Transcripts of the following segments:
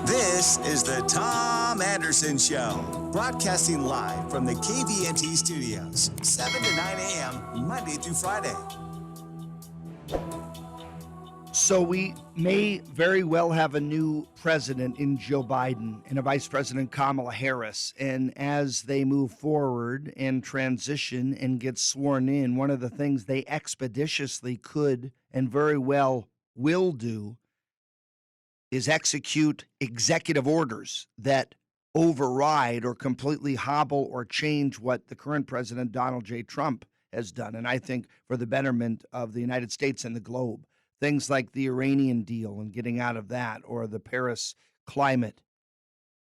This is the Tom Anderson Show, broadcasting live from the KVNT studios, 7 to 9 a.m., Monday through Friday. So we may very well have a new president in Joe Biden and a Vice President Kamala Harris. And as they move forward and transition and get sworn in, one of the things they expeditiously could and very well will do is execute executive orders that override or completely hobble or change what the current president, Donald J. Trump, has done. And I think for the betterment of the United States and the globe. Things like the Iranian deal and getting out of that, or the Paris Climate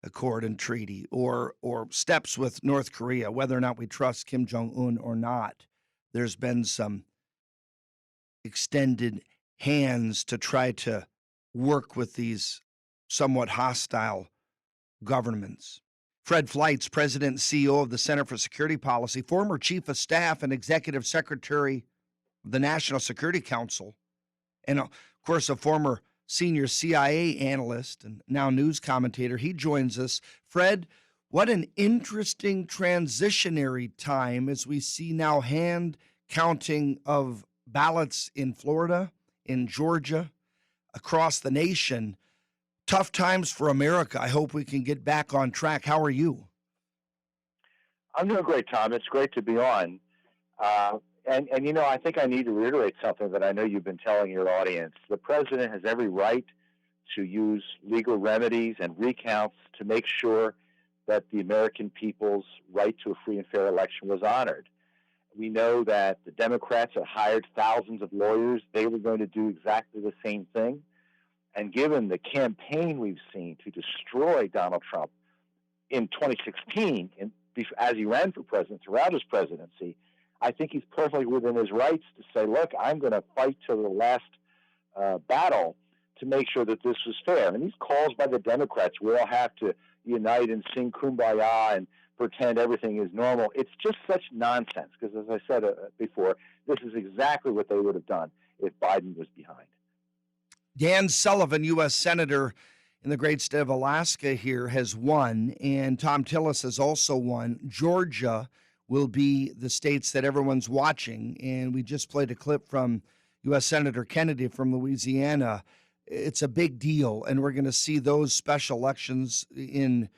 Accord and Treaty, or steps with North Korea, whether or not we trust Kim Jong-un or not. There's been some extended hands to try to work with these somewhat hostile governments. Fred Fleitz, President and CEO of the Center for Security Policy, former Chief of Staff and Executive Secretary of the National Security Council, and, of course, a former senior CIA analyst and now news commentator. He joins us. Fred, what an interesting transitionary time as we see now hand counting of ballots in Florida, in Georgia, across the nation. Tough times for America. I hope we can get back on track. How are you? I'm doing great, Tom. It's great to be on. And you know, I think I need to reiterate something that I know you've been telling your audience. The president has every right to use legal remedies and recounts to make sure that the American people's right to a free and fair election was honored. We know that the Democrats have hired thousands of lawyers. They were going to do exactly the same thing. And given the campaign we've seen to destroy Donald Trump in 2016, as he ran for president throughout his presidency, I think he's perfectly within his rights to say, look, I'm going to fight till the last battle to make sure that this was fair. And these calls by the Democrats, we all have to unite and sing Kumbaya and pretend everything is normal. It's just such nonsense because, as I said before, this is exactly what they would have done if Biden was behind. Dan Sullivan, U.S. Senator in the great state of Alaska here, has won, and Tom Tillis has also won. Georgia will be the states that everyone's watching. And we just played a clip from U.S. Senator Kennedy from Louisiana. It's a big deal, and we're going to see those special elections in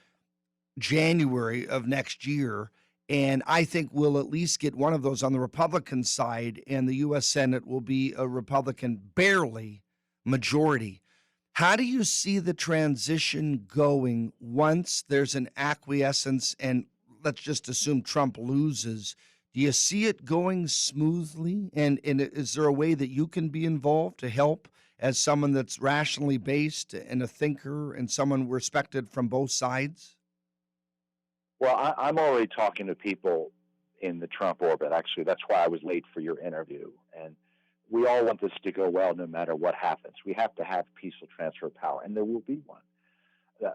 January of next year. And I think we'll at least get one of those on the Republican side, and the U.S. Senate will be a Republican barely majority. How do you see the transition going once there's an acquiescence and let's just assume Trump loses? Do you see it going smoothly? And is there a way that you can be involved to help as someone that's rationally based and a thinker and someone respected from both sides? Well, I'm already talking to people in the Trump orbit. Actually, that's why I was late for your interview. And we all want this to go well no matter what happens. We have to have peaceful transfer of power, and there will be one.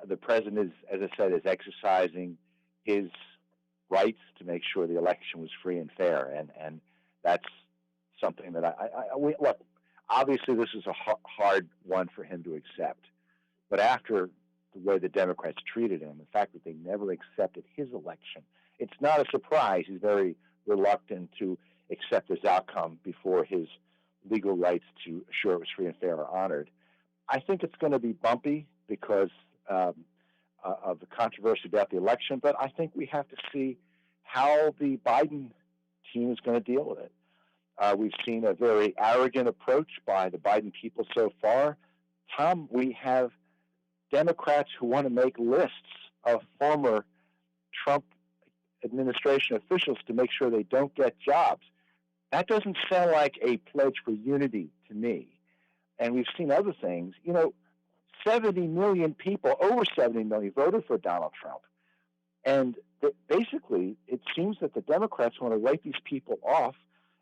The president, is, as I said, is exercising his rights to make sure the election was free and fair, and that's something that look. Obviously, this is a hard one for him to accept, but after the way the Democrats treated him, the fact that they never accepted his election, it's not a surprise. He's very reluctant to accept this outcome before his legal rights to assure it was free and fair are honored. I think it's going to be bumpy because of the controversy about the election, but I think we have to see how the Biden team is going to deal with it. We've seen a very arrogant approach by the Biden people so far. Tom, we have Democrats who want to make lists of former Trump administration officials to make sure they don't get jobs. That doesn't sound like a pledge for unity to me. And we've seen other things. You know, 70 million people, over 70 million, voted for Donald Trump. And basically, it seems that the Democrats want to write these people off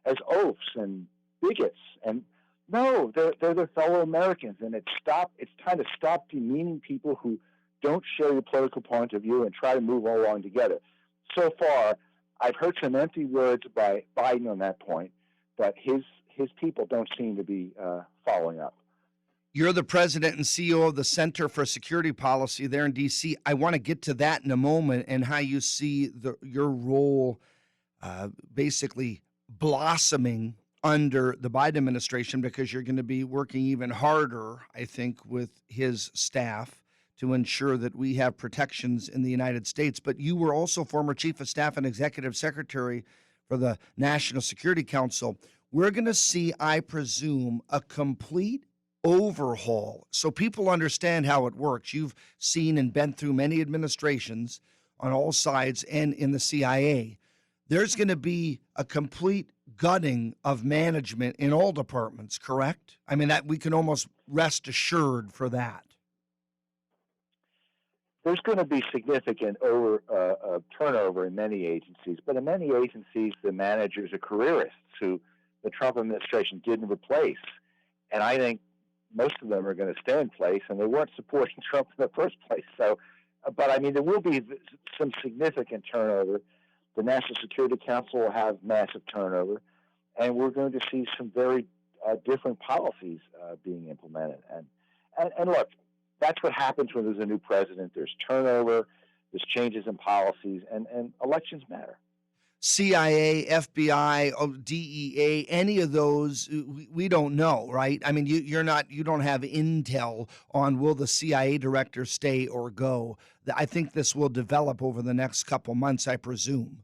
as oafs and bigots. And no, they're their fellow Americans. And it's time to stop demeaning people who don't share your political point of view and try to move along together. So far, I've heard some empty words by Biden on that point, but his people don't seem to be following up. You're the president and CEO of the Center for Security Policy there in D.C. I want to get to that in a moment and how you see your role basically blossoming under the Biden administration, because you're going to be working even harder, I think, with his staff to ensure that we have protections in the United States. But you were also former chief of staff and executive secretary for the National Security Council. We're going to see, I presume, a complete overhaul so people understand how it works. You've seen and been through many administrations on all sides and in the CIA. There's going to be a complete gutting of management in all departments, correct? I mean, that we can almost rest assured for that. There's going to be significant turnover in many agencies, but in many agencies, the managers are careerists who the Trump administration didn't replace. And I think most of them are going to stay in place, and they weren't supporting Trump in the first place. So, but I mean, there will be some significant turnover. The National Security Council will have massive turnover, and we're going to see some very different policies being implemented. And look, that's what happens when there's a new president. There's turnover, there's changes in policies, and elections matter. CIA, FBI, DEA, any of those, we don't know, right? I mean, you don't have intel on will the CIA director stay or go. I think this will develop over the next couple months, I presume.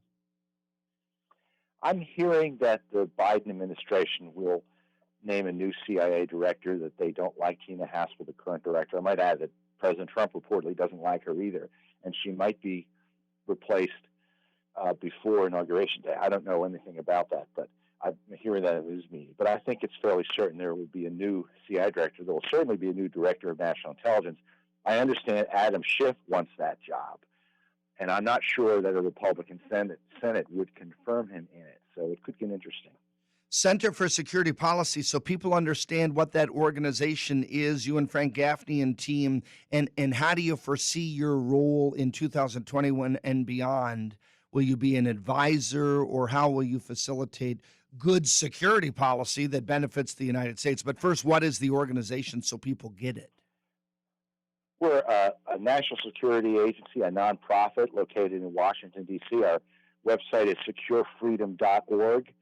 I'm hearing that the Biden administration will name a new CIA director, that they don't like Tina Haspel, the current director. I might add that President Trump reportedly doesn't like her either, and she might be replaced before Inauguration Day. I don't know anything about that, but I'm hearing that in the news media. But I think it's fairly certain there will be a new CIA director. There will certainly be a new director of national intelligence. I understand Adam Schiff wants that job, and I'm not sure that a Republican Senate would confirm him in it. So it could get interesting. Center for Security Policy, so people understand what that organization is, you and Frank Gaffney and team, and how do you foresee your role in 2021 and beyond? Will you be an advisor, or how will you facilitate good security policy that benefits the United States? But first, what is the organization so people get it? We're a national security agency, a nonprofit located in Washington, D.C. Our website is securefreedom.org,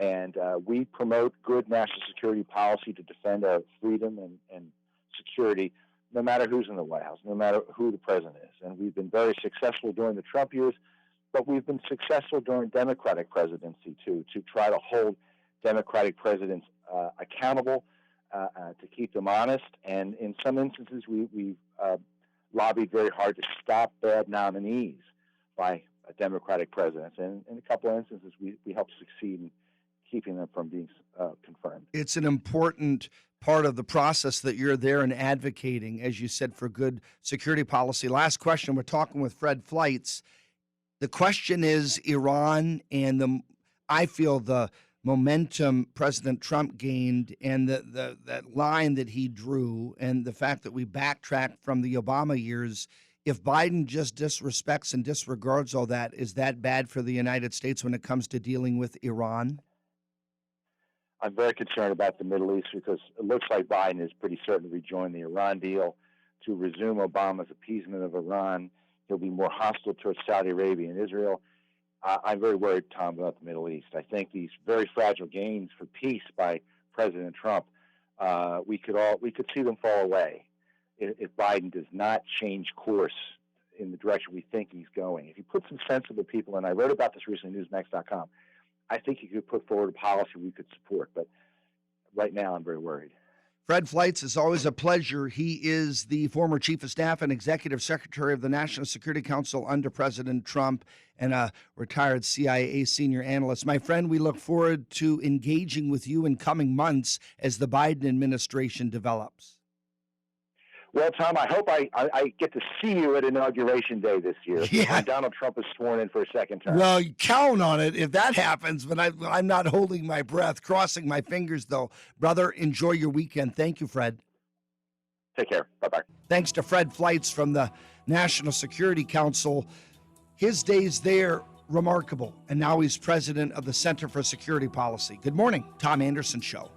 and we promote good national security policy to defend our freedom and security, no matter who's in the White House, no matter who the president is. And we've been very successful during the Trump years, but we've been successful during Democratic presidency, too, to try to hold Democratic presidents accountable, to keep them honest. And in some instances, we've lobbied very hard to stop bad nominees by Democratic presidents. And in a couple of instances, we helped succeed in keeping them from being confirmed. It's an important part of the process that you're there and advocating, as you said, for good security policy. Last question. We're talking with Fred Fleitz. The question is Iran and I feel the momentum President Trump gained and that line that he drew, and the fact that we backtracked from the Obama years. If Biden just disrespects and disregards all that, is that bad for the United States when it comes to dealing with Iran? I'm very concerned about the Middle East, because it looks like Biden is pretty certain to rejoin the Iran deal, to resume Obama's appeasement of Iran. He'll be more hostile towards Saudi Arabia and Israel. I'm very worried, Tom, about the Middle East. I think these very fragile gains for peace by President Trump, we could see them fall away if Biden does not change course in the direction we think he's going. If you put some sensible people, and I wrote about this recently in Newsmax.com, I think you could put forward a policy we could support. But right now, I'm very worried. Fred Fleitz, is always a pleasure. He is the former chief of staff and executive secretary of the National Security Council under President Trump, and a retired CIA senior analyst. My friend, we look forward to engaging with you in coming months as the Biden administration develops. Well, Tom, I hope I get to see you at Inauguration Day this year. Yeah. When Donald Trump is sworn in for a second term. Well, count on it if that happens, but I'm not holding my breath, crossing my fingers, though. Brother, enjoy your weekend. Thank you, Fred. Take care. Bye-bye. Thanks to Fred Fleitz from the National Security Council. His days there, remarkable. And now he's president of the Center for Security Policy. Good morning, Tom Anderson Show.